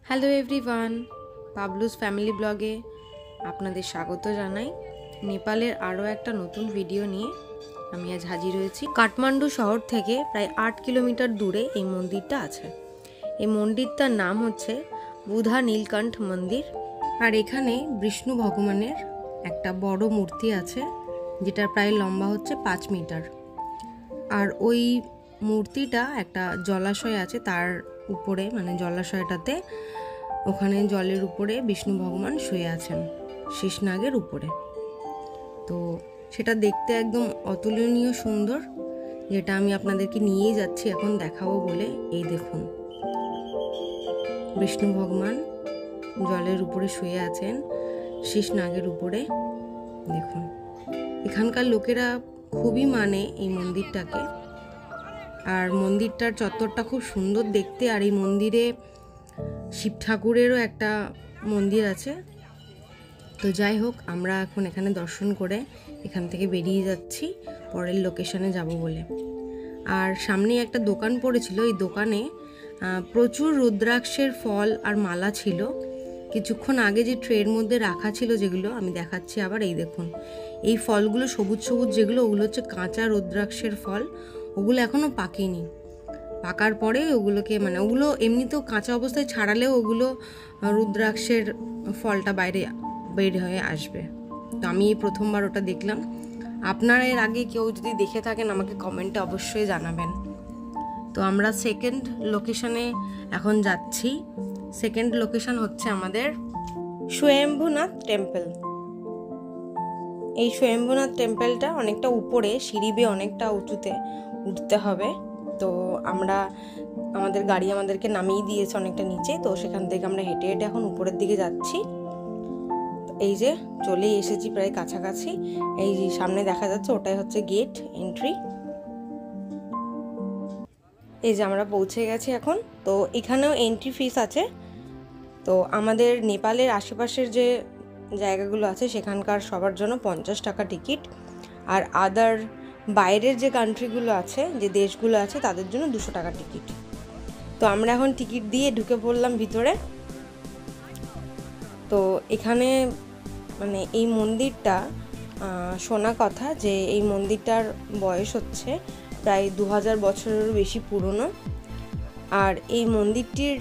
Hello everyone, পাবলুস family ব্লগে আপনাদের স্বাগত জানাই। নেপালের আরও একটা নতুন ভিডিও নিয়ে আমি আজ হাজির হয়েছি। কাঠমান্ডু শহর থেকে প্রায় 8 কিলোমিটার দূরে এই মন্দিরটা আছে। এই মন্দিরটার নাম হচ্ছে বুধা নীলকণ্ঠ মন্দির। আর এখানে বিষ্ণু ভগবানের একটা বড় মূর্তি আছে, যেটার প্রায় লম্বা হচ্ছে 5 মিটার। আর ওই মূর্তিটা একটা জলাশয় আছে, তার উপরে মানে জলাশয়টাতে ওখানে জলের উপরে বিষ্ণু ভগবান শুয়ে আছেন শেষনাগের উপরে। তো সেটা দেখতে একদম অতুলনীয় সুন্দর, যেটা আমি আপনাদেরকে নিয়েই যাচ্ছি এখন দেখাবো বলে। এই দেখুন, বিষ্ণু ভগবান জলের উপরে শুয়ে আছেন শেষনাগের উপরে। দেখুন, এখানকার লোকেরা খুবই মানে এই মন্দিরটাকে। আর মন্দিরটার চত্বরটা খুব সুন্দর দেখতে। আর এই মন্দিরে শিব ঠাকুরেরও একটা মন্দির আছে। তো যাই হোক, আমরা এখন এখানে দর্শন করে এখান থেকে বেরিয়ে যাচ্ছি পরের লোকেশনে যাব বলে। আর সামনে একটা দোকান পড়েছিল, এই দোকানে প্রচুর রুদ্রাক্ষের ফল আর মালা ছিল। কিছুক্ষণ আগে যে ট্রের মধ্যে রাখা ছিল, যেগুলো আমি দেখাচ্ছি আবার। এই দেখুন, এই ফলগুলো সবুজ সবুজ যেগুলো, ওগুলো হচ্ছে কাঁচা রুদ্রাক্ষের ফল। ওগুলো এখনও পাকেনি। পাকার পরে ওগুলোকে মানে ওগুলো এমনিতেও কাঁচা অবস্থায় ছাড়ালেও ওগুলো রুদ্রাক্ষের ফলটা বের হয়ে আসবে। তো আমি এই প্রথমবার ওটা দেখলাম। আপনারা এর আগে কেউ যদি দেখে থাকেন আমাকে কমেন্টে অবশ্যই জানাবেন। তো আমরা সেকেন্ড লোকেশনে এখন যাচ্ছি। সেকেন্ড লোকেশন হচ্ছে আমাদের স্বয়ম্ভুনাথ টেম্পল। এই স্বয়ম্ভুনাথ টেম্পলটা অনেকটা উপরে, সিঁড়ি বেয়ে অনেকটা উঁচুতে উঠতে হবে। তো আমাদের গাড়ি আমাদেরকে নামিয়ে দিয়েছে অনেকটা নিচে। তো সেখান থেকে আমরা হেঁটে হেঁটে এখন উপরের দিকে যাচ্ছি। এই যে চলেই এসেছি প্রায় কাছাকাছি। এই যে সামনে দেখা যাচ্ছে, ওটাই হচ্ছে গেট এন্ট্রি। এই যে আমরা পৌঁছে গেছি এখন। তো এখানেও এন্ট্রি ফিস আছে। তো আমাদের নেপালের আশেপাশের যে জায়গাগুলো আছে সেখানকার সবার জন্য 50 টাকা টিকিট। আর আদার বাইরের যে কান্ট্রিগুলো আছে, যে দেশগুলো আছে, তাদের জন্য 200 টাকা টিকিট। তো আমরা এখন টিকিট দিয়ে ঢুকে পড়লাম ভিতরে। তো এখানে মানে এই মন্দিরটা শোনা কথা যে এই মন্দিরটার বয়স হচ্ছে প্রায় 2000 বছরেরও বেশি পুরনো। আর এই মন্দিরটির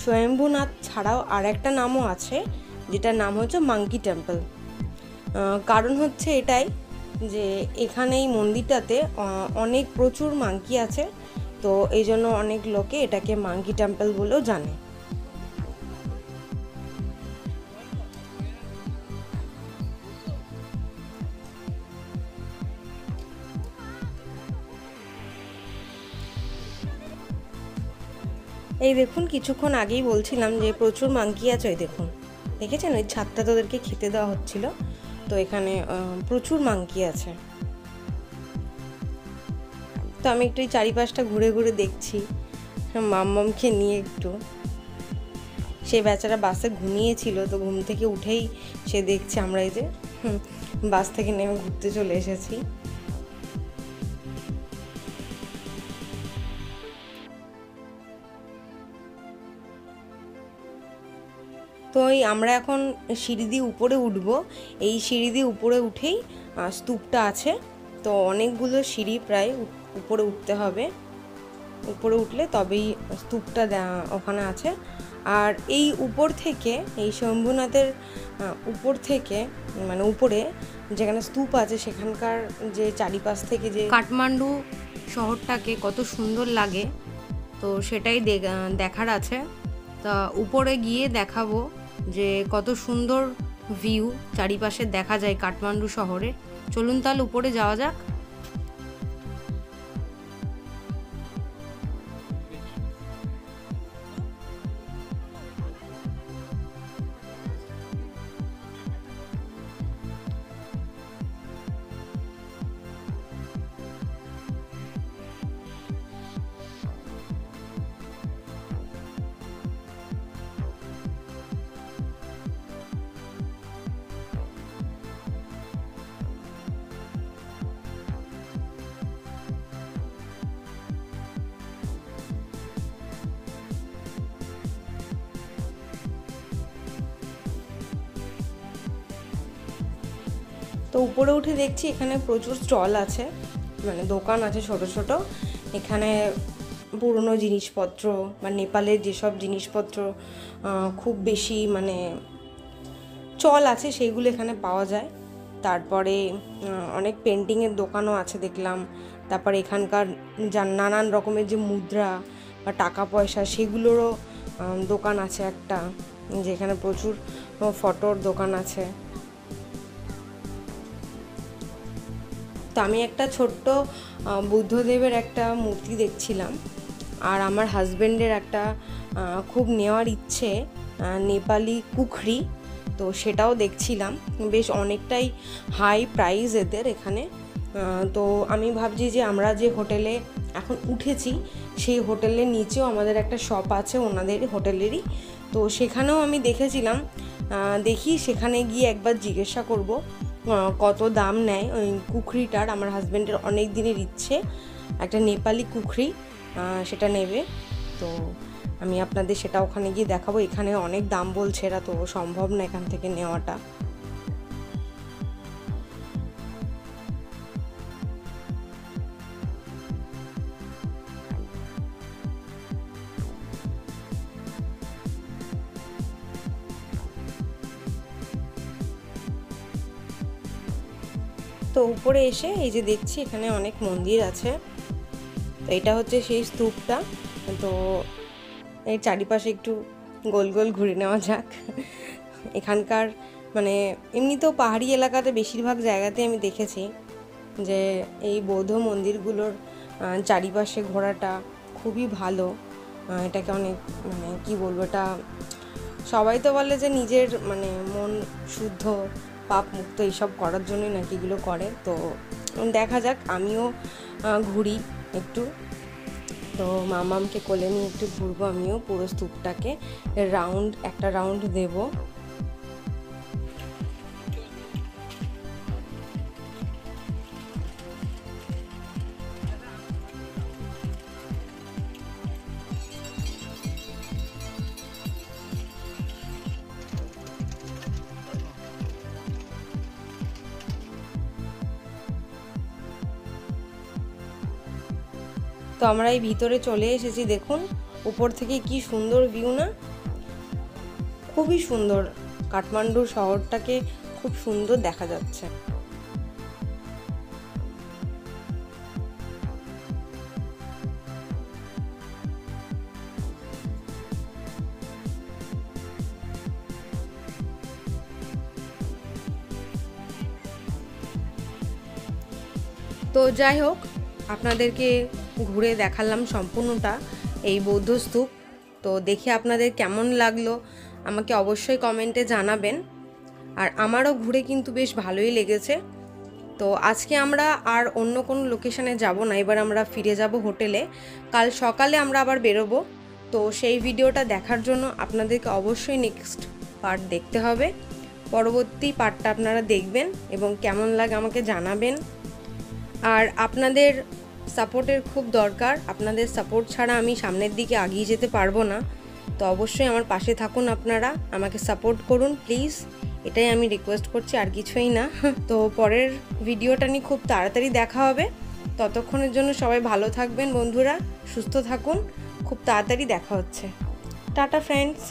স্বয়ম্ভুনাথ ছাড়াও আর একটা নামও আছে, যেটার নাম হচ্ছে মাঙ্কি টেম্পল। কারণ হচ্ছে এটাই যে এখানে এই মন্দিরটাতে অনেক প্রচুর মাঙ্কি আছে। তো এই জন্য অনেক লোকে এটাকে মাঙ্কি টেম্পল বলেও জানে। এই দেখুন, কিছুক্ষণ আগেই বলছিলাম যে প্রচুর মাঙ্কি আছে। ওই দেখুন, দেখেছেন ওই ছাদটা তোদেরকে খেতে দেওয়া হচ্ছিল। তো এখানে প্রচুর মাঙ্কি আছে। তো আমি একটু এই চারিপাশটা ঘুরে ঘুরে দেখছি মাম্মামকে নিয়ে একটু। সে বেচারা বাসে ঘুমিয়েছিল, তো ঘুম থেকে উঠেই সে দেখছে আমরা এই যে বাস থেকে নেমে ঘুরতে চলে এসেছি। তো আমরা এখন সিঁড়ি দিয়ে উপরে উঠবো। এই সিঁড়ি দিয়ে উপরে উঠেই স্তূপটা আছে। তো অনেকগুলো সিঁড়ি প্রায় উপরে উঠতে হবে। উপরে উঠলে তবেই স্তূপটা ওখানে আছে। আর এই উপর থেকে, এই শম্ভুনাথের উপর থেকে মানে উপরে যেখানে স্তূপ আছে, সেখানকার যে চারিপাশ থেকে যে কাঠমান্ডু শহরটাকে কত সুন্দর লাগে, তো সেটাই দেখার আছে। তা উপরে গিয়ে দেখাবো যে কত সুন্দর ভিউ চারিপাশে দেখা যায় কাঠমান্ডু শহরে। চলুন তাহলে উপরে যাওয়া যাক। তো উপরে উঠে দেখছি এখানে প্রচুর স্টল আছে, মানে দোকান আছে ছোট ছোট। এখানে পুরনো জিনিসপত্র বা নেপালের যেসব জিনিসপত্র খুব বেশি মানে চল আছে সেইগুলো এখানে পাওয়া যায়। তারপরে অনেক পেন্টিংয়ের দোকানও আছে দেখলাম। তারপরে এখানকার নানান রকমের যে মুদ্রা বা টাকা পয়সা সেগুলোরও দোকান আছে একটা, যেখানে প্রচুর ফটোর দোকান আছে। তো আমি একটা ছোট্ট বুদ্ধদেবের একটা মূর্তি দেখছিলাম, আর আমার হাজব্যান্ডের একটা খুব নেওয়ার ইচ্ছে নেপালি কুখরি, তো সেটাও দেখছিলাম। বেশ অনেকটাই হাই প্রাইস এদের এখানে। তো আমি ভাবছি যে আমরা যে হোটেলে এখন উঠেছি সেই হোটেলের নিচেও আমাদের একটা শপ আছে ওনাদের হোটেলেরই, তো সেখানেও আমি দেখেছিলাম। দেখি সেখানে গিয়ে একবার জিজ্ঞাসা করব কত দাম নেয় ওই কুখরিটার। আমার হাজব্যান্ডের অনেক দিনের ইচ্ছে একটা নেপালি কুখরি সেটা নেবে, তো আমি আপনাদের সেটা ওখানে গিয়ে দেখাবো। এখানে অনেক দাম বলছে, এরা তো সম্ভব না এখান থেকে নেওয়াটা। তো উপরে এসে এই যে দেখছি এখানে অনেক মন্দির আছে। তো এটা হচ্ছে সেই স্তূপটা। তো এর চারিপাশে একটু গোল গোল ঘুরে নেওয়া যাক। এখানকার মানে এমনিতেও পাহাড়ি এলাকাতে বেশিরভাগ জায়গাতে আমি দেখেছি যে এই বৌদ্ধ মন্দিরগুলোর চারিপাশে ঘোরাটা খুবই ভালো। এটাকে অনেক মানে কি বলবো, এটা সবাই তো বলে যে নিজের মানে মন শুদ্ধ পাপ মুক্ত এইসব করার জন্যই নাকি এগুলো করে। তো দেখা যাক, আমিও ঘুরি একটু। তো মামামকে কোলে নিয়ে একটু ঘুরবো, আমিও পুরো স্তূপটাকে একটা রাউন্ড দেবো। তো আমরা এই ভিতরে চলে এসেছি, দেখুন উপর থেকে কি সুন্দর ভিউ না, খুবই সুন্দর। কাঠমান্ডু শহরটাকে খুব সুন্দর দেখা যাচ্ছে। তো যাই হোক, আপনাদেরকে ঘুরে দেখালাম সম্পূর্ণটা এই বৌদ্ধ স্তূপ। তো দেখে আপনাদের কেমন লাগলো আমাকে অবশ্যই কমেন্টে জানাবেন। আর আমারও ঘুরে কিন্তু বেশ ভালোই লেগেছে। তো আজকে আমরা আর অন্য কোনো লোকেশানে যাব না, এবার আমরা ফিরে যাব হোটেলে। কাল সকালে আমরা আবার বেরোবো। তো সেই ভিডিওটা দেখার জন্য আপনাদেরকে অবশ্যই নেক্সট পার্ট দেখতে হবে। পরবর্তী পার্টটা আপনারা দেখবেন এবং কেমন লাগে আমাকে জানাবেন। আর আপনাদের সাপোর্টের খুব দরকার, আপনাদের সাপোর্ট ছাড়া আমি সামনের দিকে এগিয়ে যেতে পারবো না। তো অবশ্যই আমার পাশে থাকুন, আপনারা আমাকে সাপোর্ট করুন প্লিজ, এটাই আমি রিকোয়েস্ট করছি, আর কিছুই না। তো পরের ভিডিওটা নিয়ে খুব তাড়াতাড়ি দেখা হবে। ততক্ষণের জন্য সবাই ভালো থাকবেন বন্ধুরা, সুস্থ থাকুন, খুব তাড়াতাড়ি দেখা হচ্ছে। Tata friends.